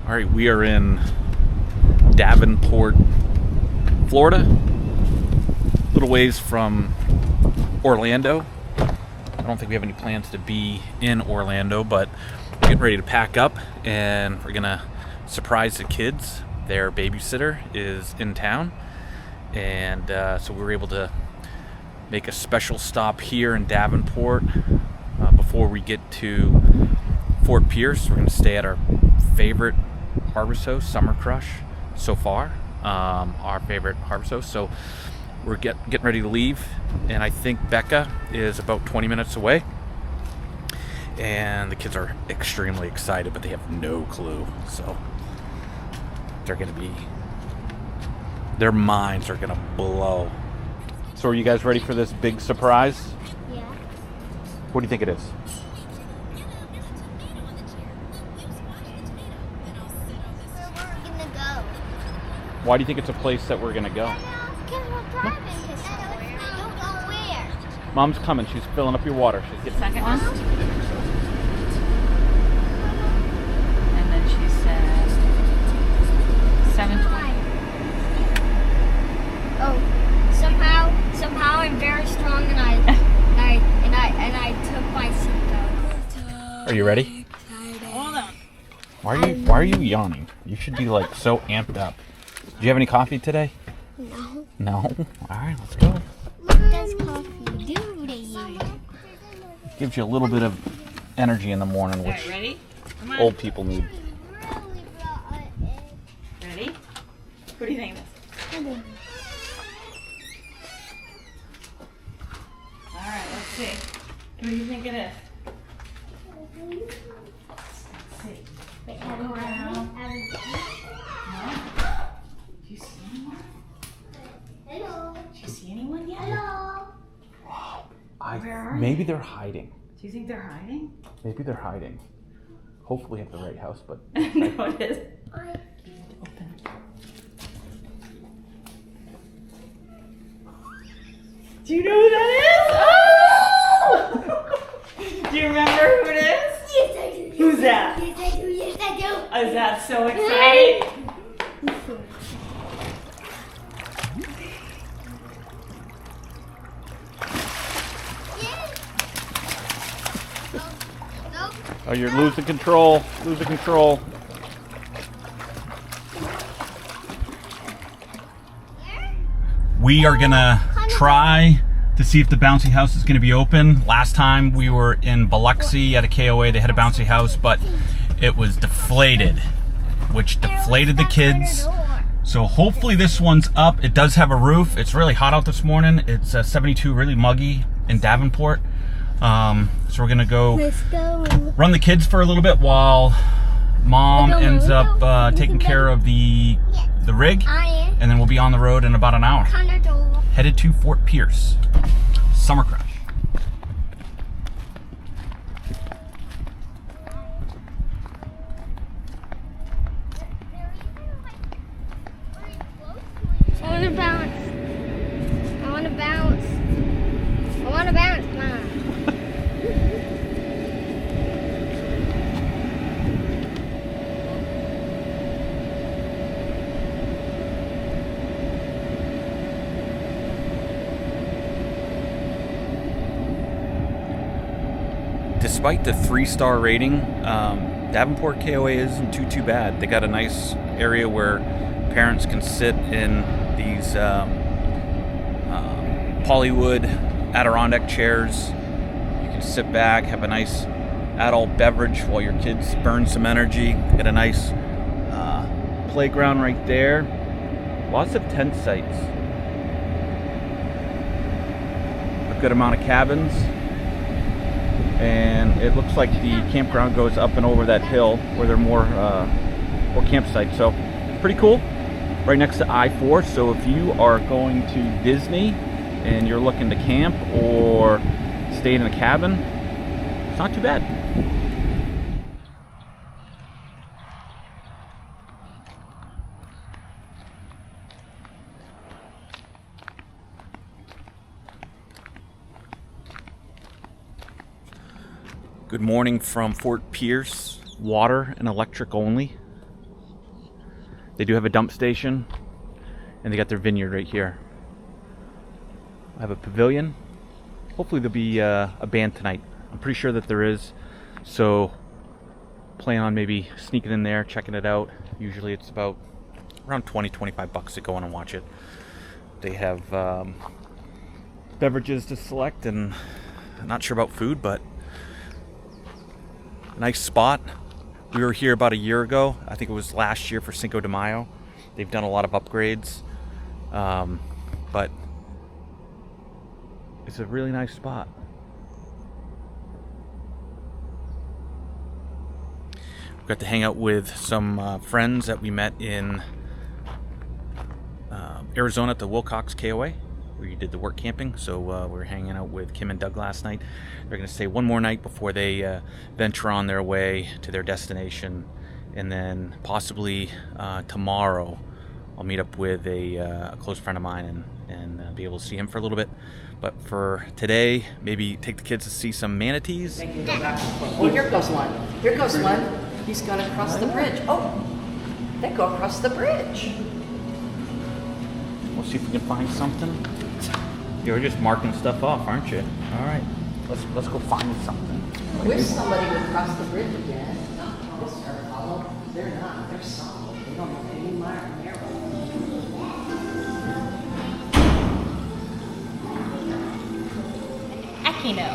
All right, we are in Davenport, Florida, a little ways from Orlando. I don't think we have any plans to be in Orlando, but we're getting ready to pack up and we're gonna surprise the kids. Their babysitter is in town, and so we were able to make a special stop here in Davenport before we get to Fort Pierce. We're gonna stay at our favorite Harvest Host, Summer Crush so far, our favorite Harvest Host. So we're getting ready to leave, and I think Becca is about 20 minutes away, and the kids are extremely excited, but they have no clue. So they're gonna be, their minds are gonna blow. So are you guys ready for this big surprise? Yeah. What do you think it is? Why do you think it's a place that we're gonna go? Because we're driving to somewhere. I don't know where. Mom's coming. She's filling up your water. She's getting Second one. And then she said 7:20. Oh, somehow I'm very strong, and I took my seatbelt. Are you ready? Hold on. Why are you yawning? You should be like so amped up. Do you have any coffee today? No. No? Alright, let's go. What does coffee do to you? It gives you a little bit of energy in the morning, Alright, which ready? Come on. old people need. Ready? What do you think of this? Alright, let's see. What do you think it is? Let's see. Wait, Go around. No? Do you see anyone? Hello. Do you see anyone yet? Hello. Where are Maybe they're hiding. Do you think they're hiding? Maybe they're hiding. Hopefully at the right house, but No, it is. Open. Do you know who that is? Oh! Do you remember who it is? Yes, I do. Who's that? Yes, I do. Yes, I do. Is that so exciting? oh, you're losing control. Losing control. We are gonna try to see if the bouncy house is gonna be open. Last time we were in Biloxi at a KOA, they had a bouncy house, but it was deflated, which deflated the kids. So hopefully this one's up. It does have a roof. It's really hot out this morning. It's 72, really muggy in Davenport. So we're gonna go Let's go. run the kids for a little bit while Mom ends up taking care of the rig, and then we'll be on the road in about an hour. Headed to Fort Pierce. Summer Crush. I want to bounce. I want to bounce. I want to bounce, Mom. Despite the 3-star rating, Davenport KOA isn't too bad. They got a nice area where parents can sit in these Polywood Adirondack chairs. You can sit back, have a nice adult beverage while your kids burn some energy. Get a nice playground right there. Lots of tent sites. A good amount of cabins. And it looks like the campground goes up and over that hill where there are more campsites. So pretty cool. Right next to I-4. So if you are going to Disney and you're looking to camp or stay in a cabin, it's not too bad. Good morning from Fort Pierce. Water and electric only. They do have a dump station, and they got their vineyard right here. I have a pavilion. Hopefully there'll be a band tonight. I'm pretty sure that there is, so plan on maybe sneaking in there, checking it out. Usually it's about around 20-25 bucks to go in and watch it. They have beverages to select, and I'm not sure about food, but nice spot. We were here about a year ago. I think it was last year for Cinco de Mayo. They've done a lot of upgrades, but it's a really nice spot. We got to hang out with some friends that we met in Arizona at the Wilcox KOA, where you did the work camping. So we were hanging out with Kim and Doug last night. They're going to stay one more night before they venture on their way to their destination, and then possibly tomorrow I'll meet up with a close friend of mine and be able to see him for a little bit. But for today, maybe take the kids to see some manatees. They can go back and forth. Oh, here goes one. Here goes one. He's going to cross the bridge. Oh, they go across the bridge. We'll see if we can find something. You're just marking stuff off, aren't you? All right, let's go find something. I wish somebody would cross the bridge again. This are hollow. They're not. They're solid. They don't have any narrow. Echino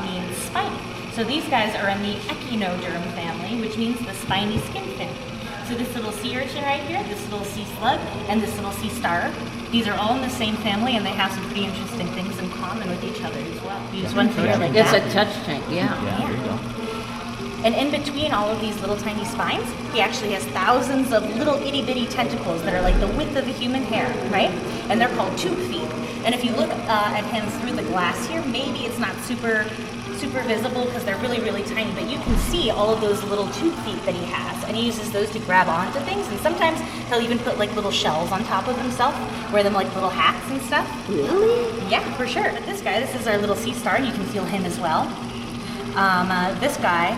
means spiny. So these guys are in the echinoderm family, which means the spiny skin fin. So this little sea urchin right here, this little sea slug, and this little sea star, these are all in the same family, and they have some pretty interesting things in common with each other as well. Use one finger like It's that. a touch tank, yeah. Yeah, there you go. And in between all of these little tiny spines, he actually has thousands of little itty bitty tentacles that are like the width of a human hair, right? And they're called tube feet. And if you look at him through the glass here, maybe it's not super visible because they're really, really tiny, but you can see all of those little tube feet that he has, and he uses those to grab onto things, and sometimes he'll even put like little shells on top of himself, wear them like little hats and stuff. Really? Yeah, for sure. This guy, this is our little sea star, and you can feel him as well. This guy,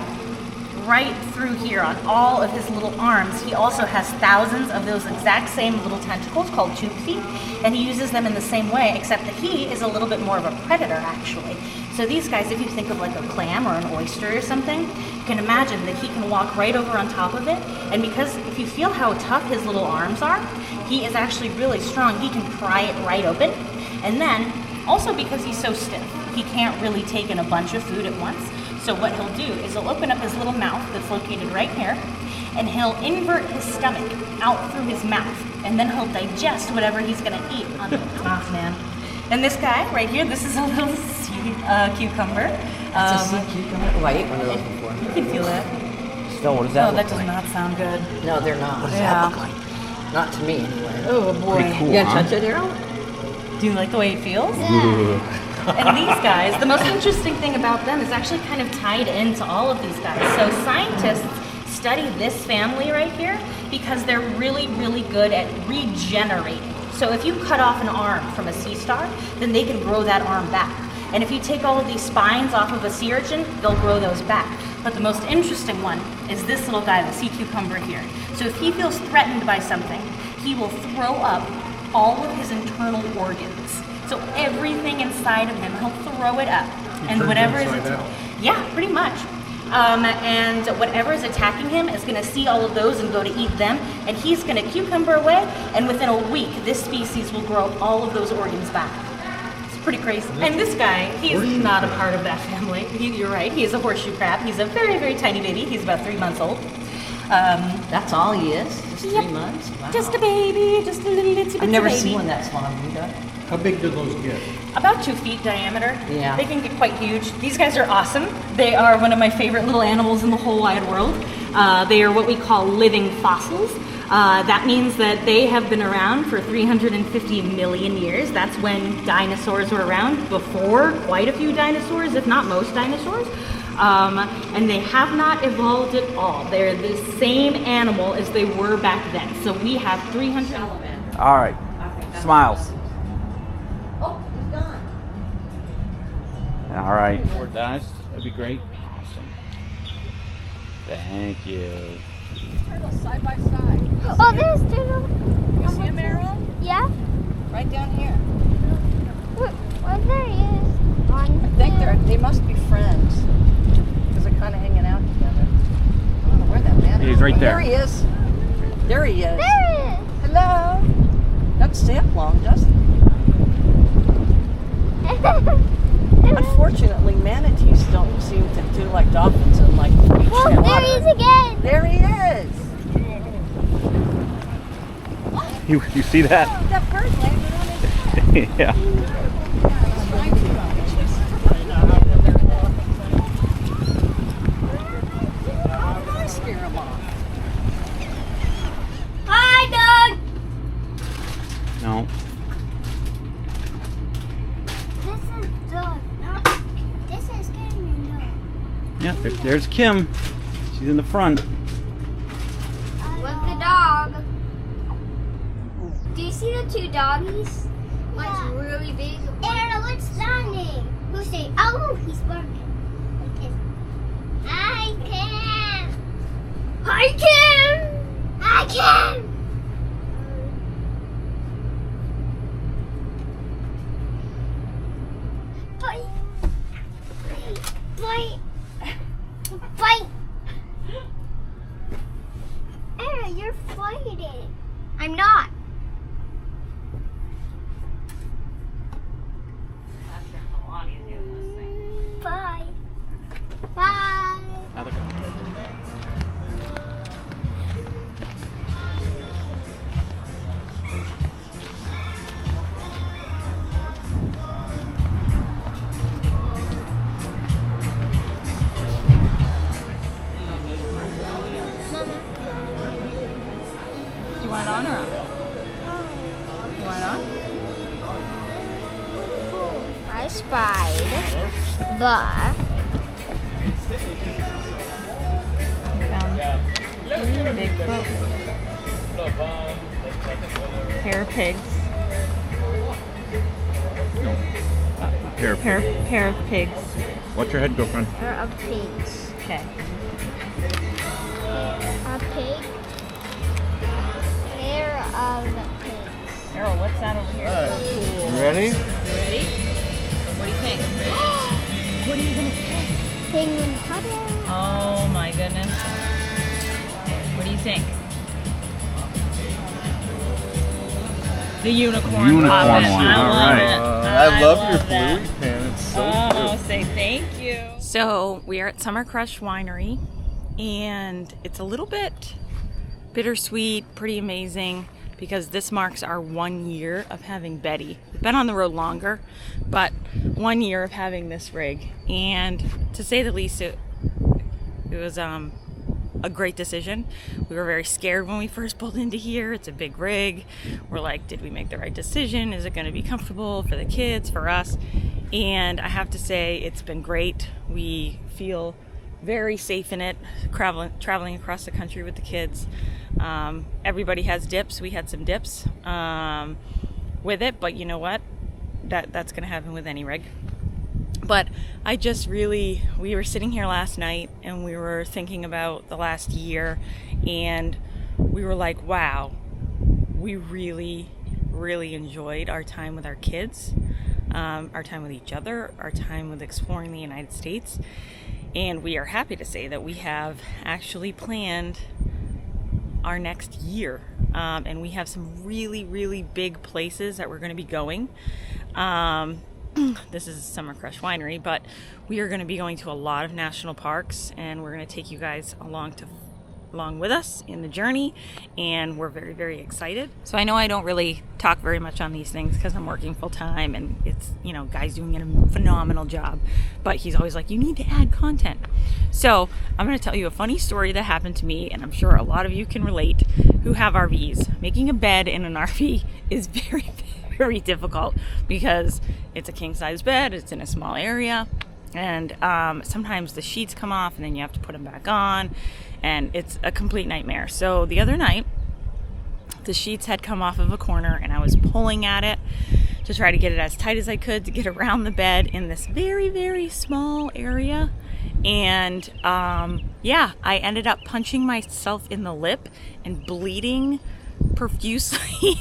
right through here on all of his little arms, he also has thousands of those exact same little tentacles called tube feet, and he uses them in the same way, except that he is a little bit more of a predator actually. So these guys, if you think of like a clam or an oyster or something, you can imagine that he can walk right over on top of it, and because if you feel how tough his little arms are, he is actually really strong. He can pry it right open, and then also because he's so stiff, he can't really take in a bunch of food at once. So what he'll do is he'll open up his little mouth that's located right here, and he'll invert his stomach out through his mouth, and then he'll digest whatever he's gonna eat on the top, man. And this guy right here, this is a little sea cucumber. It's a sea cucumber. Oh, I ate one of those before. You can feel that. Still, what does that Oh, look that does like? not sound good. No, they're not. What does that look like? Not to me, anyway. Oh boy. Pretty cool, You gonna huh? touch it, Daryl? Do you like the way it feels? Ooh. And these guys, the most interesting thing about them is actually kind of tied into all of these guys. So scientists study this family right here because they're really, really good at regenerating. So if you cut off an arm from a sea star, then they can grow that arm back. And if you take all of these spines off of a sea urchin, they'll grow those back. But the most interesting one is this little guy, the sea cucumber here. So if he feels threatened by something, he will throw up all of his internal organs. So everything inside of him, he'll throw it up. And whatever is yeah, pretty much. And whatever is attacking him is going to see all of those and go to eat them, and he's going to cucumber away, and within a week, this species will grow all of those organs back. It's pretty crazy. And this guy, he is not a part of that family. You're right, he is a horseshoe crab. He's a very, very tiny baby. He's about 3 months old. That's all he is? Just Yep. 3 months? Wow. Just a baby, just a little itsy I've never bitsy seen baby. one that small, have you done? How big do those get? About 2 feet diameter. Yeah. They can get quite huge. These guys are awesome. They are one of my favorite little animals in the whole wide world. They are what we call living fossils. That means that they have been around for 350 million years. That's when dinosaurs were around, before quite a few dinosaurs, if not most dinosaurs. And they have not evolved at all. They're the same animal as they were back then. So we have 300. All right, smiles. Oh, he's gone. All right. That'd be great. Awesome. Thank you. Turtles side by side. Oh, there's turtle. You see him, Errol? Yeah. Right down here. Well, there he is. I think they must be friends because they're kind of hanging out together. I don't know where that man is. He's right there. There he is. There he is. There he is. Hello. Doesn't stay up long, does he? Unfortunately, manatees don't seem to do like dolphins and like beach Oh, and there water. he is again. There he is. You see that? Oh, that bird landed on his head. Yeah. I scare him off. Hi, Doug. No. This is Doug. No, this is Cameron. No. Yeah, there's Kim. She's in the front. With the dog. Do you see the two doggies? One's really big. Anna, what's that name? Who's saying? Oh, he's barking. Hi, Kim. Hi, Kim. Hi, Kim. Bite. Bite. Bite. Anna, you're fighting. I'm not. Bye. Bye. Now look. You want it on or off? You want it on? I spied the Bigfoot. Pair of pigs. Pair of pigs. Watch your head, girlfriend. pair of pigs. Okay. A pig. Pair of pigs. Errol, what's that over here? Cool. You ready? You ready? What do you think? What are you gonna say? Penguin pudding. Oh my goodness. What do you think? The unicorn. Unicorn Love it. one. I All love right. it. I love your that. bluey pen. It's so Oh, cute. say thank you. So we are at Summer Crush Winery, and it's a little bit bittersweet, pretty amazing, because this marks our 1 year of having Betty. We've been on the road longer, but 1 year of having this rig, and to say the least, it was a great decision. We were very scared when we first pulled into here. It's a big rig. We're like, did we make the right decision? Is it going to be comfortable for the kids, for us? And I have to say, it's been great. We feel very safe in it, traveling across the country with the kids. Everybody has dips. We had some dips with it, but you know what? That's going to happen with any rig. But we were sitting here last night and we were thinking about the last year, and we were like, wow, we really, really enjoyed our time with our kids, our time with each other, our time with exploring the United States. And we are happy to say that we have actually planned our next year. And we have some really, really big places that we're going to be going. This is Summer Crush Winery, but we are going to be going to a lot of national parks, and we're going to take you guys along with us in the journey, and we're very, very excited. So I know I don't really talk very much on these things because I'm working full time, and it's, Guy's doing a phenomenal job, but he's always like, you need to add content. So I'm going to tell you a funny story that happened to me, and I'm sure a lot of you can relate who have RVs. Making a bed in an RV is very, very difficult because it's a king size bed, it's in a small area, and sometimes the sheets come off and then you have to put them back on, and it's a complete nightmare. So the other night, the sheets had come off of a corner and I was pulling at it to try to get it as tight as I could to get around the bed in this very, very small area, And yeah, I ended up punching myself in the lip and bleeding profusely.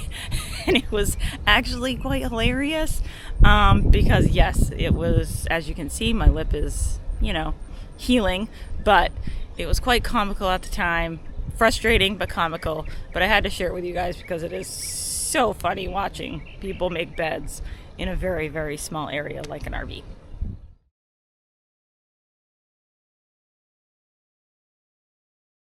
And it was actually quite hilarious because yes, it was, as you can see, my lip is, you know, healing, but it was quite comical at the time. Frustrating, but comical. But I had to share it with you guys because it is so funny watching people make beds in a very, very small area like an RV.